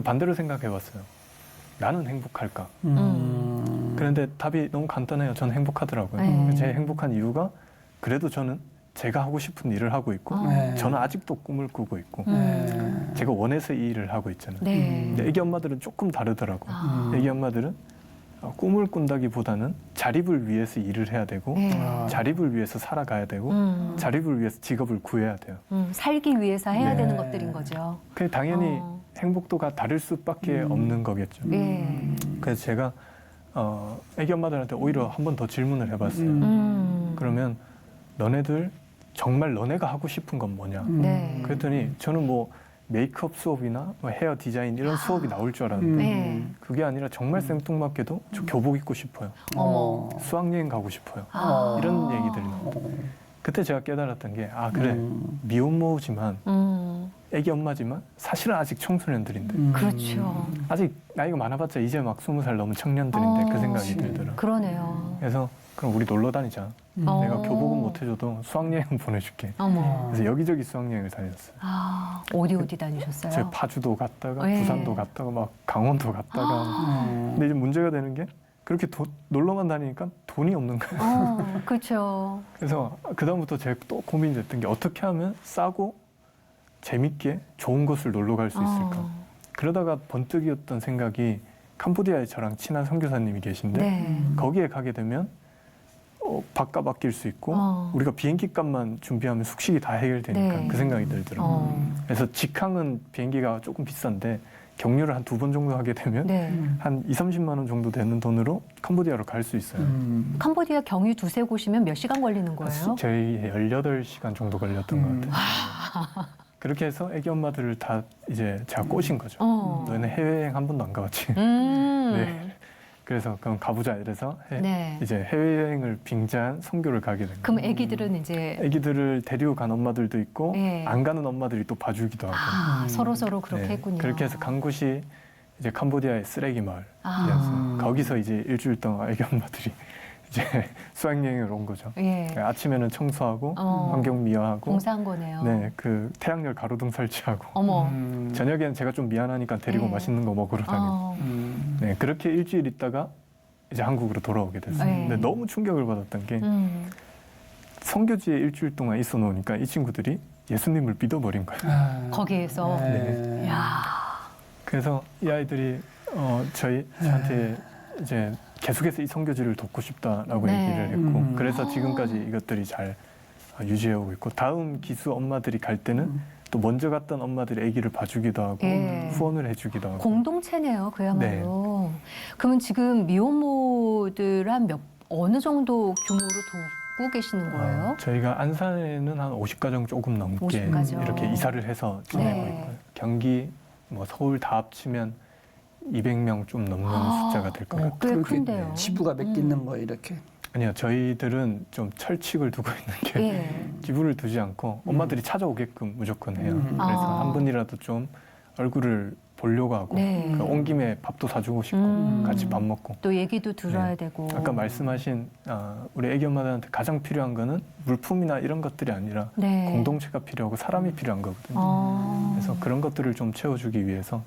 반대로 생각해 봤어요. 나는 행복할까? 그런데 답이 너무 간단해요. 저는 행복하더라고요. 네. 제 행복한 이유가 그래도 저는 제가 하고 싶은 일을 하고 있고 저는 아직도 꿈을 꾸고 있고 제가 원해서 이 일을 하고 있잖아요. 네. 근데 애기 엄마들은 조금 다르더라고요. 애기 엄마들은 꿈을 꾼다기보다는 자립을 위해서 일을 해야 되고 자립을 위해서 살아가야 되고 자립을 위해서 직업을 구해야 돼요. 살기 위해서 해야 네. 되는 것들인 거죠. 그 당연히 행복도가 다를 수밖에 없는 거겠죠. 예. 그래서 제가 애기 엄마들한테 오히려 한 번 더 질문을 해봤어요. 그러면 너네들 정말 너네가 하고 싶은 건 뭐냐? 네. 그랬더니 저는 뭐 메이크업 수업이나 뭐 헤어 디자인 이런 수업이 나올 줄 알았는데 네. 그게 아니라 정말 생뚱맞게도 저 교복 입고 싶어요. 어머. 수학여행 가고 싶어요. 아. 이런 얘기들이 나와요. 그때 제가 깨달았던 게 그래 미혼모지만 애기 엄마지만 사실은 아직 청소년들인데 그렇죠. 아직 나이가 많아봤자 이제 막 20살 넘은 청년들인데 그 생각이 들더라고요. 그러네요. 그래서 그럼 우리 놀러 다니자. 내가 교복은 못 해줘도 수학여행 보내줄게. 어머. 그래서 여기저기 수학여행을 다녔어요. 아, 어디 다니셨어요? 제가 파주도 갔다가 예. 부산도 갔다가 막 강원도 갔다가 근데 이제 문제가 되는 게 그렇게 놀러만 다니니까 돈이 없는 거예요. 그렇죠. 그래서 그다음부터 제가 또 고민이 됐던 게 어떻게 하면 싸고 재밌게 좋은 곳을 놀러 갈 수 있을까. 그러다가 번뜩이었던 생각이 캄보디아에 저랑 친한 선교사님이 계신데 네. 거기에 가게 되면 밥값 아낄 수 있고 우리가 비행기 값만 준비하면 숙식이 다 해결되니까 네. 그 생각이 들더라고요. 그래서 직항은 비행기가 조금 비싼데 경유를 한 2번 정도 하게 되면 네. 한 2~30만 원 정도 되는 돈으로 캄보디아로 갈 수 있어요. 캄보디아 경유 두세 곳이면 몇 시간 걸리는 거예요? 저희 18시간 정도 걸렸던 것 같아요. 그렇게 해서 애기 엄마들을 다 이제 제가 꼬신 거죠. 너희는 해외여행 한 번도 안 가봤지. 네. 그래서 그럼 가보자 이래서 네. 이제 해외여행을 빙자한 선교를 가게 된 거예요. 그럼 아기들은 이제 아기들을 데리고 간 엄마들도 있고 네. 안 가는 엄마들이 또 봐주기도 하고 서로 그렇게 네. 했군요. 그렇게 해서 간 곳이 이제 캄보디아의 쓰레기 마을이었어요. 아. 거기서 이제 일주일 동안 애기 엄마들이 이제 수학여행을 온 거죠. 예. 아침에는 청소하고 환경 미화하고 봉사한 거네요. 네, 그 태양열 가로등 설치하고 어머. 저녁에는 제가 좀 미안하니까 데리고 네. 맛있는 거 먹으러 다니고 네, 그렇게 일주일 있다가 이제 한국으로 돌아오게 됐어요. 네. 근데 너무 충격을 받았던 게 선교지에 일주일 동안 있어 놓으니까 이 친구들이 예수님을 믿어버린 거예요. 거기에서. 네. 야. 그래서 이 아이들이 저한테 이제 계속해서 이 선교지를 돕고 싶다라고 네. 얘기를 했고 그래서 지금까지 이것들이 잘 유지해오고 있고 다음 기수 엄마들이 갈 때는 또 먼저 갔던 엄마들이 아기를 봐주기도 하고 예. 후원을 해주기도 하고 공동체네요, 그야말로. 그러면 지금 미혼모들 어느 정도 규모로 돕고 계시는 거예요? 저희가 안산에는 한 50가정 조금 넘게 50가정. 이렇게 이사를 해서 지내고 네. 있고요. 경기, 서울 다 합치면 200명 좀 넘는 숫자가 될 것 같아요. 꽤 큰데요. 지부가 몇 개 있는 거 이렇게. 아니요, 저희들은 좀 철칙을 두고 있는 게 예. 기부를 두지 않고 엄마들이 찾아오게끔 무조건 해요. 그래서 아. 한 분이라도 좀 얼굴을 보려고 하고 네. 온 김에 밥도 사주고 싶고 같이 밥 먹고 또 얘기도 들어야 네. 되고. 아까 말씀하신 우리 애기 엄마들한테 가장 필요한 거는 물품이나 이런 것들이 아니라 네. 공동체가 필요하고 사람이 필요한 거거든요. 그래서 그런 것들을 좀 채워주기 위해서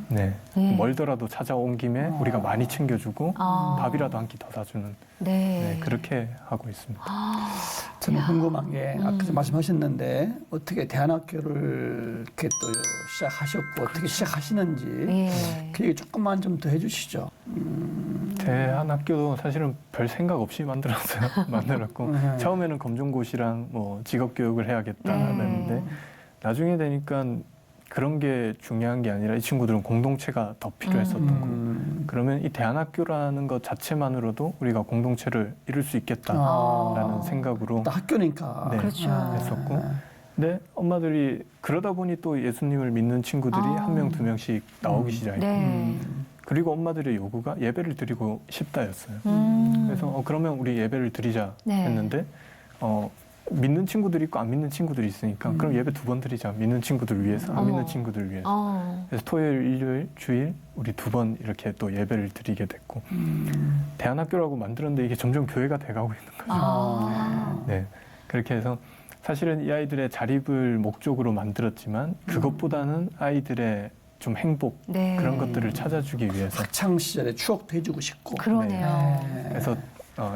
네. 네. 멀더라도 찾아온 김에 우리가 많이 챙겨주고 밥이라도 한 끼 더 사주는 네. 네, 그렇게 하고 있습니다. 저는 궁금한 게 아까 말씀하셨는데 어떻게 대안학교를 이렇게 또 시작하셨고 어떻게 시작하시는지 예. 그 얘기 조금만 좀 더 해주시죠. 대안학교도 사실은 별 생각 없이 만들었어요. 만들었고 처음에는 검정고시랑 뭐 직업교육을 해야겠다 네. 했는데 나중에 되니까 그런 게 중요한 게 아니라 이 친구들은 공동체가 더 필요했었던 거고 그러면 이 대안학교라는 것 자체만으로도 우리가 공동체를 이룰 수 있겠다라는 생각으로 또 학교니까. 네, 그렇죠. 했었고 근데 엄마들이 그러다 보니 또 예수님을 믿는 친구들이 한 명, 두 명씩 나오기 시작했고 네. 그리고 엄마들의 요구가 예배를 드리고 싶다였어요. 그래서 그러면 우리 예배를 드리자 네. 했는데 믿는 친구들이 있고 안 믿는 친구들이 있으니까 그럼 예배 2번 드리자. 믿는 친구들 위해서, 안 믿는 친구들 위해서. 그래서 토요일, 일요일, 주일 우리 2번 이렇게 또 예배를 드리게 됐고 대안학교라고 만들었는데 이게 점점 교회가 돼가고 있는 거죠. 네, 그렇게 해서 사실은 이 아이들의 자립을 목적으로 만들었지만 그것보다는 아이들의 좀 행복 네. 그런 것들을 찾아주기 위해서 학창 시절의 추억도 해주고 싶고. 그러네요. 그래서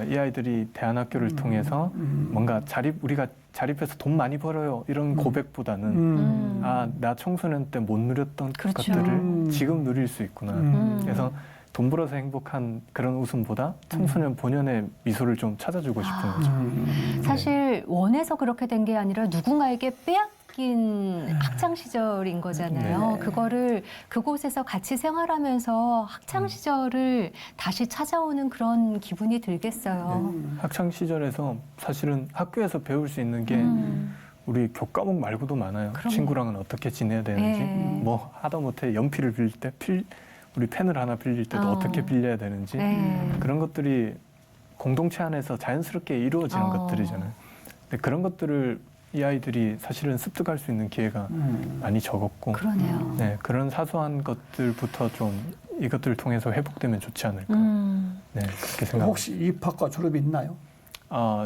이 아이들이 대안학교를 통해서 뭔가 우리가 자립해서 돈 많이 벌어요 이런 고백보다는 나 청소년 때 못 누렸던 그렇죠. 것들을 지금 누릴 수 있구나. 그래서 돈 벌어서 행복한 그런 웃음보다 청소년 본연의 미소를 좀 찾아주고 싶은 거죠. 사실 원해서 그렇게 된 게 아니라 누군가에게 바뀐 학창 시절인 거잖아요. 네. 그거를 그곳에서 같이 생활하면서 학창 시절을 다시 찾아오는 그런 기분이 들겠어요. 학창 시절에서 사실은 학교에서 배울 수 있는 게 우리 교과목 말고도 많아요. 그럼요. 친구랑은 어떻게 지내야 되는지, 네. 뭐 하다못해 연필을 빌릴 때 우리 펜을 하나 빌릴 때도 어떻게 빌려야 되는지 네. 그런 것들이 공동체 안에서 자연스럽게 이루어지는 것들이잖아요. 근데 그런 것들을 이 아이들이 사실은 습득할 수 있는 기회가 많이 적었고, 그러네요. 네, 그런 사소한 것들부터 좀 이것들을 통해서 회복되면 좋지 않을까. 네, 그렇게 생각합니다. 혹시 입학과 졸업이 있나요?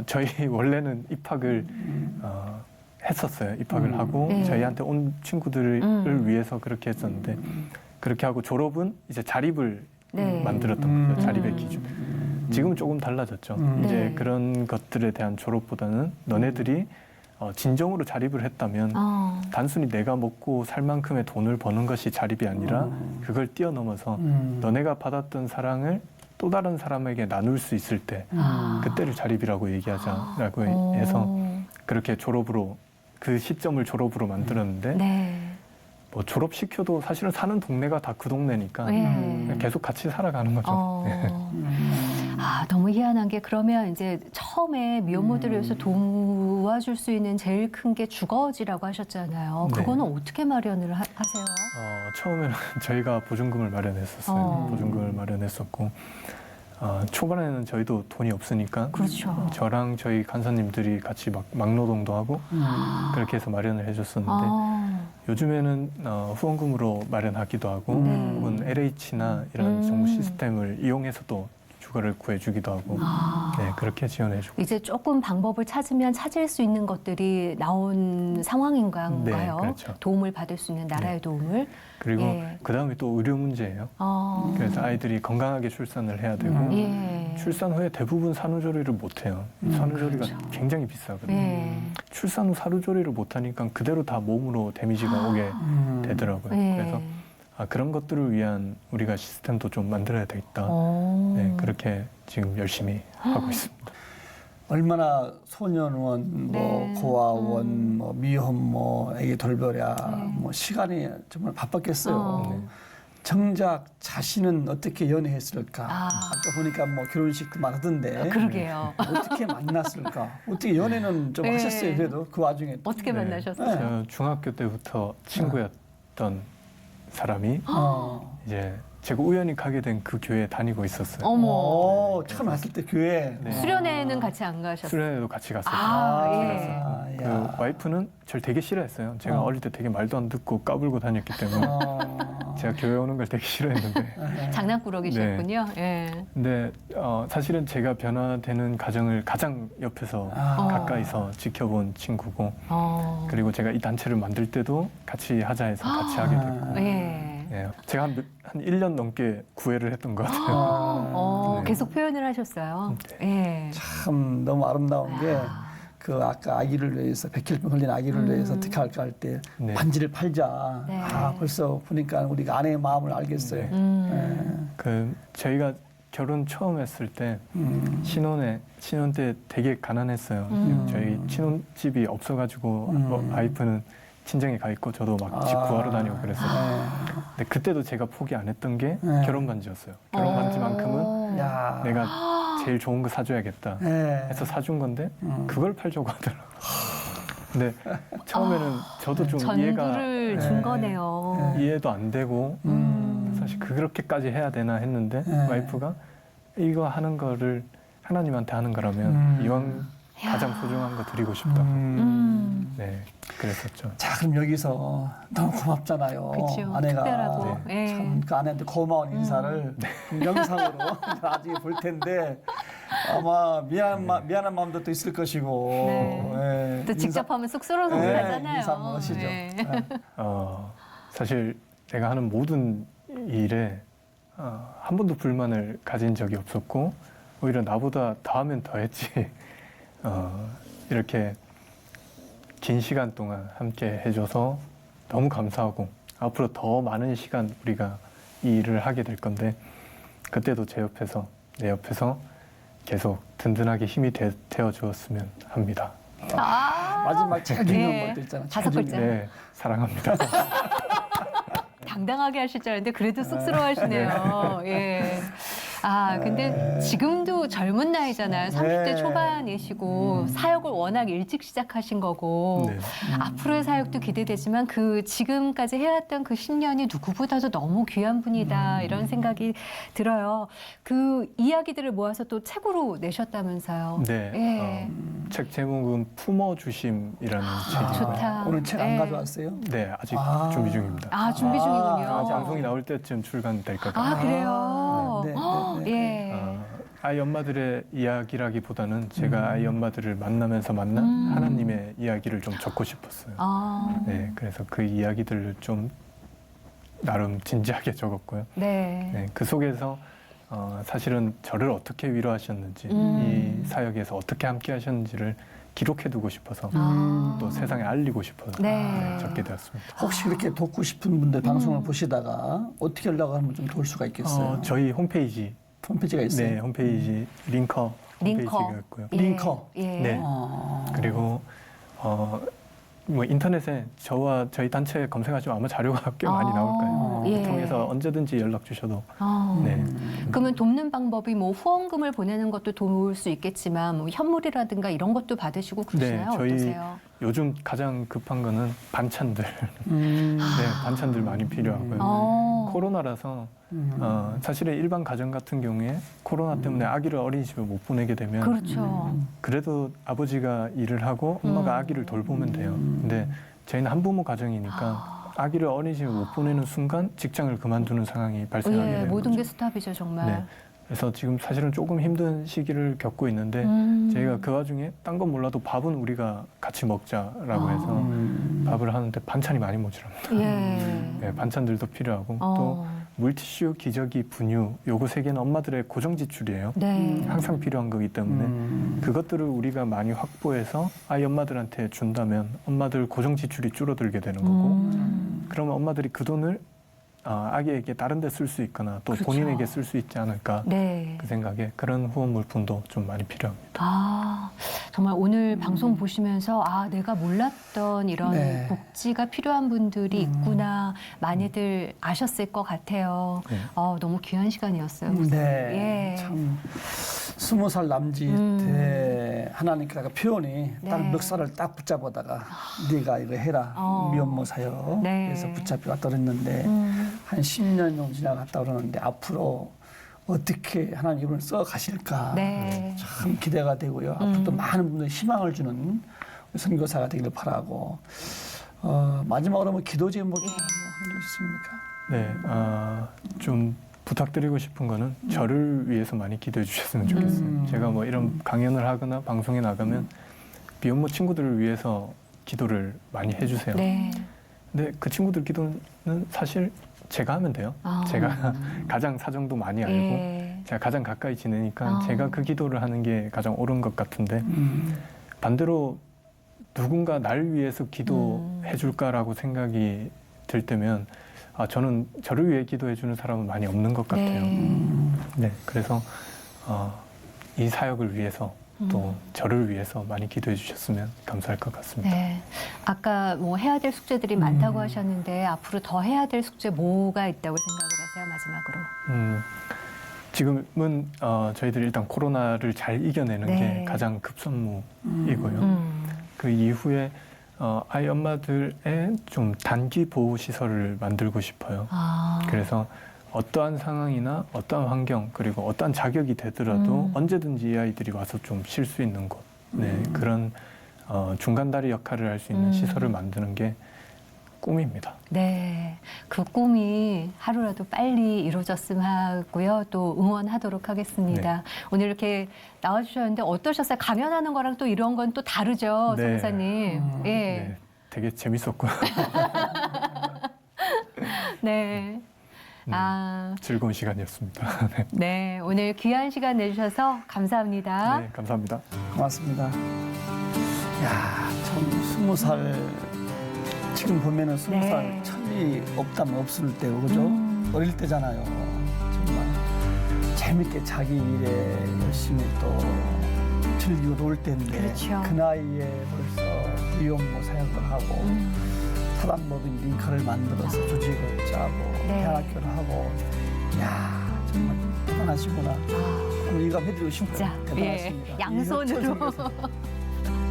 저희 원래는 입학을 했었어요. 입학을 하고 네. 저희한테 온 친구들을 위해서 그렇게 했었는데 그렇게 하고 졸업은 이제 자립을 네. 만들었던 거죠. 자립의 기준. 지금은 조금 달라졌죠. 이제 네. 그런 것들에 대한 졸업보다는 너네들이 진정으로 자립을 했다면 단순히 내가 먹고 살 만큼의 돈을 버는 것이 자립이 아니라 그걸 뛰어넘어서 너네가 받았던 사랑을 또 다른 사람에게 나눌 수 있을 때 그때를 자립이라고 얘기하자라고 해서 그렇게 졸업으로 그 시점을 졸업으로 만들었는데 네. 뭐 졸업시켜도 사실은 사는 동네가 다 그 동네니까 네. 계속 같이 살아가는 거죠. 아, 너무 희한한 게 그러면 이제 처음에 미혼모들을 위해서 도와줄 수 있는 제일 큰 게 주거지라고 하셨잖아요. 네. 그거는 어떻게 마련을 하세요? 처음에는 저희가 보증금을 마련했었어요. 보증금을 마련했었고 초반에는 저희도 돈이 없으니까 그렇죠. 저랑 저희 간사님들이 같이 막노동도 하고 그렇게 해서 마련을 해줬었는데 요즘에는 후원금으로 마련하기도 하고 네. 혹은 LH나 이런 정부 시스템을 이용해서도 주거를 구해주기도 하고 네, 그렇게 지원해주고 이제 조금 방법을 찾으면 찾을 수 있는 것들이 나온 상황인가요? 네, 그렇죠. 도움을 받을 수 있는 나라의 도움을. 그리고 예. 그 다음에 또 의료 문제예요. 그래서 아이들이 건강하게 출산을 해야 되고 예. 출산 후에 대부분 산후조리를 못해요. 산후조리가 그렇죠. 굉장히 비싸거든요. 예. 출산 후 산후조리를 못하니까 그대로 다 몸으로 데미지가 오게 되더라고요. 예. 그래서 그런 것들을 위한 우리가 시스템도 좀 만들어야 되겠다. 네, 그렇게 지금 열심히 하고 있습니다. 얼마나 소년원, 뭐 네. 고아원, 뭐 미혼모, 애기 돌보랴, 뭐 시간이 정말 바빴겠어요. 네. 정작 자신은 어떻게 연애했을까? 아. 아까 보니까 뭐 결혼식도 많았던데 그러게요. 어떻게 만났을까? 어떻게 연애는 좀 네. 하셨어요? 그래도 그 와중에 어떻게 네. 만나셨어요? 제가 중학교 때부터 친구였던 사람이 이제 제가 우연히 가게 된 그 교회에 다니고 있었어요. 어머. 처음 왔을 때 교회. 네. 수련회는 같이 안 가셨어요? 수련회도 같이 갔었어요. 예. 야. 그 와이프는 저를 되게 싫어했어요. 제가 어릴 때 되게 말도 안 듣고 까불고 다녔기 때문에 제가 교회 오는 걸 되게 싫어했는데 장난꾸러기셨군요. 예. 근데 사실은 제가 변화되는 과정을 가장 옆에서 가까이서 지켜본 친구고 그리고 제가 이 단체를 만들 때도 같이 하자 해서 같이 하게 됐고 예. 예, 제가 한 1년 넘게 구애를 했던 것 같아요. 네. 계속 표현을 하셨어요. 예. 참 너무 아름다운 게 그 아까 아기를 위해서 100혈병 걸린 아기를 위해서 어떻게 할까 할 때 네. 반지를 팔자. 네. 벌써 보니까 우리가 아내의 마음을 알겠어요. 저희가 결혼 처음 했을 때 신혼 때 되게 가난했어요. 저희 신혼집이 없어가지고 와이프는 친정에 가 있고 저도 막 집 구하러 다니고 그랬어요. 근데 그때도 제가 포기 안 했던 게 결혼 반지였어요. 결혼 반지만큼은 야. 내가 제일 좋은 거 사줘야겠다 해서 사준 건데 그걸 팔자고 하더라고요. 근데 처음에는 저도 좀 전부를 준 거네요. 이해도 안 되고 사실 그렇게까지 해야 되나 했는데 와이프가 이거 하는 거를 하나님한테 하는 거라면 이왕 가장 소중한 거 드리고 싶다. 네, 그랬었죠. 자, 그럼 여기서 너무 고맙잖아요. 그쵸, 아내가 특별하고. 예. 참 그 아내한테 고마운 인사를 영상으로 나중에 볼 텐데 아마 미안한 마음도 또 있을 것이고 네. 예, 또 직접 하면 쑥스러워서 예, 못하잖아요. 인사 한번 하시죠. 예. 사실 내가 하는 모든 일에 한 번도 불만을 가진 적이 없었고 오히려 나보다 더 하면 더 했지. 이렇게 긴 시간 동안 함께 해줘서 너무 감사하고 앞으로 더 많은 시간 우리가 이 일을 하게 될 건데 그때도 내 옆에서 계속 든든하게 힘이 되어 주었으면 합니다. 마지막 제일 유명한 네. 것도 있잖아. 다섯 제일 글자. 유명한. 네, 사랑합니다. 당당하게 하실 줄 알았는데 그래도 쑥스러워하시네요. 예. 아, 근데 지금도 젊은 나이잖아요. 30대 네. 초반이시고 사역을 워낙 일찍 시작하신 거고 네. 앞으로의 사역도 기대되지만 그 지금까지 해왔던 그 10년이 누구보다도 너무 귀한 분이다 이런 생각이 들어요. 그 이야기들을 모아서 또 책으로 내셨다면서요. 네. 예. 책 제목은 품어주심이라는 책이고요. 좋다. 오늘 책 안 네. 가져왔어요? 네, 아직 아. 준비 중입니다. 아, 준비 중이군요. 아직 방송이 나올 때쯤 출간될 것 같아요. 아, 그래요? 네, 네, 헉, 네, 네. 예. 아이 엄마들의 이야기라기보다는 제가 아이 엄마들을 만나면서 만난 하나님의 이야기를 좀 적고 싶었어요. 아, 네, 그래서 그 이야기들을 좀 나름 진지하게 적었고요. 네. 네, 그 속에서 사실은 저를 어떻게 위로하셨는지, 이 사역에서 어떻게 함께 하셨는지를 기록해두고 싶어서 아. 또 세상에 알리고 싶어서 네. 적게 되었습니다. 혹시 이렇게 돕고 싶은 분들 방송을 보시다가 어떻게 연락하면 좀 도울 수가 있겠어요? 저희 홈페이지, 홈페이지가 있어요. 네, 홈페이지 링커 링커. 홈페이지가 있고요. 예. 링커. 예. 네. 아. 그리고 뭐 인터넷에 저와 저희 단체 검색하시면 아마 자료가 꽤 많이 나올 거예요. 예. 통해서 언제든지 연락 주셔도. 아. 네. 그러면 돕는 방법이 뭐 후원금을 보내는 것도 도울 수 있겠지만 뭐 현물이라든가 이런 것도 받으시고 그러시나요? 네, 저희 어떠세요? 요즘 가장 급한 거는 반찬들. 음. 네, 반찬들 많이 필요하고요. 어. 코로나라서 사실은 일반 가정 같은 경우에 코로나 때문에 아기를 어린이집에 못 보내게 되면 그렇죠. 그래도 아버지가 일을 하고 엄마가 아기를 돌보면 돼요. 근데 저희는 한부모 가정이니까 아기를 어린이집에 못 보내는 순간 직장을 그만두는 상황이 발생하게 예, 되는 모든 거죠. 게 스탑이죠, 정말. 네. 그래서 지금 사실은 조금 힘든 시기를 겪고 있는데 저희가 그 와중에 딴 건 몰라도 밥은 우리가 같이 먹자라고 해서 밥을 하는데 반찬이 많이 모자랍니다. 예. 네, 반찬들도 필요하고 또 물티슈, 기저귀, 분유 요거 세 개는 엄마들의 고정 지출이에요. 네. 항상 필요한 거기 때문에 그것들을 우리가 많이 확보해서 아이 엄마들한테 준다면 엄마들 고정 지출이 줄어들게 되는 거고 그러면 엄마들이 그 돈을 아기에게 다른 데 쓸 수 있거나 또 그렇죠. 본인에게 쓸 수 있지 않을까 네. 그 생각에 그런 후원 물품도 좀 많이 필요합니다. 아, 정말 오늘 방송 보시면서 아, 내가 몰랐던 이런 네. 복지가 필요한 분들이 있구나 많이들 아셨을 것 같아요. 네. 너무 귀한 시간이었어요. 네. 예. 참 20살 남짓에 하나님께서 표현이 네. 딱 멱살을 딱 붙잡아다가 네가 이거 해라 미혼모 사역 네. 그래서 붙잡혀 왔다 그랬는데 한 10년 정도 지나갔다 그러는데 앞으로 어떻게 하나님 이분을 써 가실까 네. 참 기대가 되고요. 앞으로도 많은 분들 희망을 주는 선교사가 되기를 바라고 마지막으로 뭐 기도 제목이 뭐 그런 게 있습니까? 네, 좀 부탁드리고 싶은 거는 저를 위해서 많이 기도해 주셨으면 좋겠어요. 제가 뭐 이런 강연을 하거나 방송에 나가면 미혼모 친구들을 위해서 기도를 많이 해주세요. 네. 근데 그 친구들 기도는 사실 제가 하면 돼요. 제가 가장 사정도 많이 알고 예. 제가 가장 가까이 지내니까 제가 그 기도를 하는 게 가장 옳은 것 같은데 반대로 누군가 날 위해서 기도해 줄까라고 생각이 들 때면 저는 저를 위해 기도해 주는 사람은 많이 없는 것 같아요. 네, 그래서 이 사역을 위해서 또 저를 위해서 많이 기도해 주셨으면 감사할 것 같습니다. 네. 아까 뭐 해야 될 숙제들이 많다고 하셨는데 앞으로 더 해야 될 숙제 뭐가 있다고 생각을 하세요, 마지막으로? 지금은 저희들이 일단 코로나를 잘 이겨내는 네. 게 가장 급선무이고요. 그 이후에 아이 엄마들의 좀 단기 보호 시설을 만들고 싶어요. 그래서 어떠한 상황이나 어떠한 환경 그리고 어떠한 자격이 되더라도 언제든지 이 아이들이 와서 좀 쉴 수 있는 곳, 네, 그런 중간다리 역할을 할 수 있는 시설을 만드는 게 꿈입니다. 네, 그 꿈이 하루라도 빨리 이루어졌으면 하고요. 또 응원하도록 하겠습니다. 오늘 이렇게 나와주셨는데 어떠셨어요? 강연하는 거랑 또 이런 건 또 다르죠, 네. 성사님. 예. 네, 되게 재밌었고요. 네. 즐거운 시간이었습니다. 네. 네, 오늘 귀한 시간 내주셔서 감사합니다. 네, 감사합니다. 고맙습니다. 야, 참 20살 지금 보면은 20살 네. 철이 없다면 없을 때고 그죠? 어릴 때잖아요. 정말 재밌게 자기 일에 열심히 또 즐기고 놀 때인데 그렇죠. 그 나이에 벌써 미혼모 사역을 하고 사단법인 링컨을 만들어서 조직을 짜고 네. 대학교를 하고 야 정말 대단하시구나. 아, 일감해드리고 싶어요. 진짜 대단하십니다. 예, 양손으로.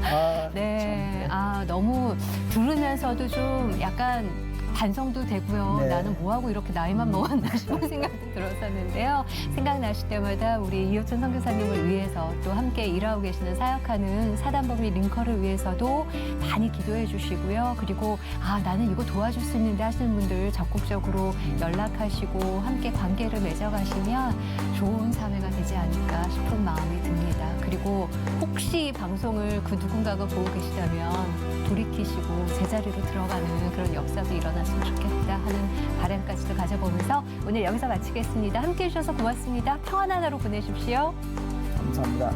아, 네, 참, 아 너무 들으면서도 좀 약간 반성도 되고요. 네. 나는 뭐하고 이렇게 나이만 먹었나 싶은 생각도 들었었는데요. 생각나실 때마다 우리 이효천 선교사님을 위해서 또 함께 일하고 계시는 사역하는 사단법인 링컨을 위해서도 많이 기도해 주시고요. 그리고 아 나는 이거 도와줄 수 있는데 하시는 분들 적극적으로 연락하시고 함께 관계를 맺어가시면 좋은 사회가 되지 않을까 싶은 마음이 듭니다. 그리고 혹시 방송을 그 누군가가 보고 계시다면 돌이키시고 제자리로 들어가는 그런 역사도 일어났으면 좋겠다 하는 바람까지도 가져보면서 오늘 여기서 마치겠습니다. 함께해 주셔서 고맙습니다. 평안한 하루 보내십시오. 감사합니다.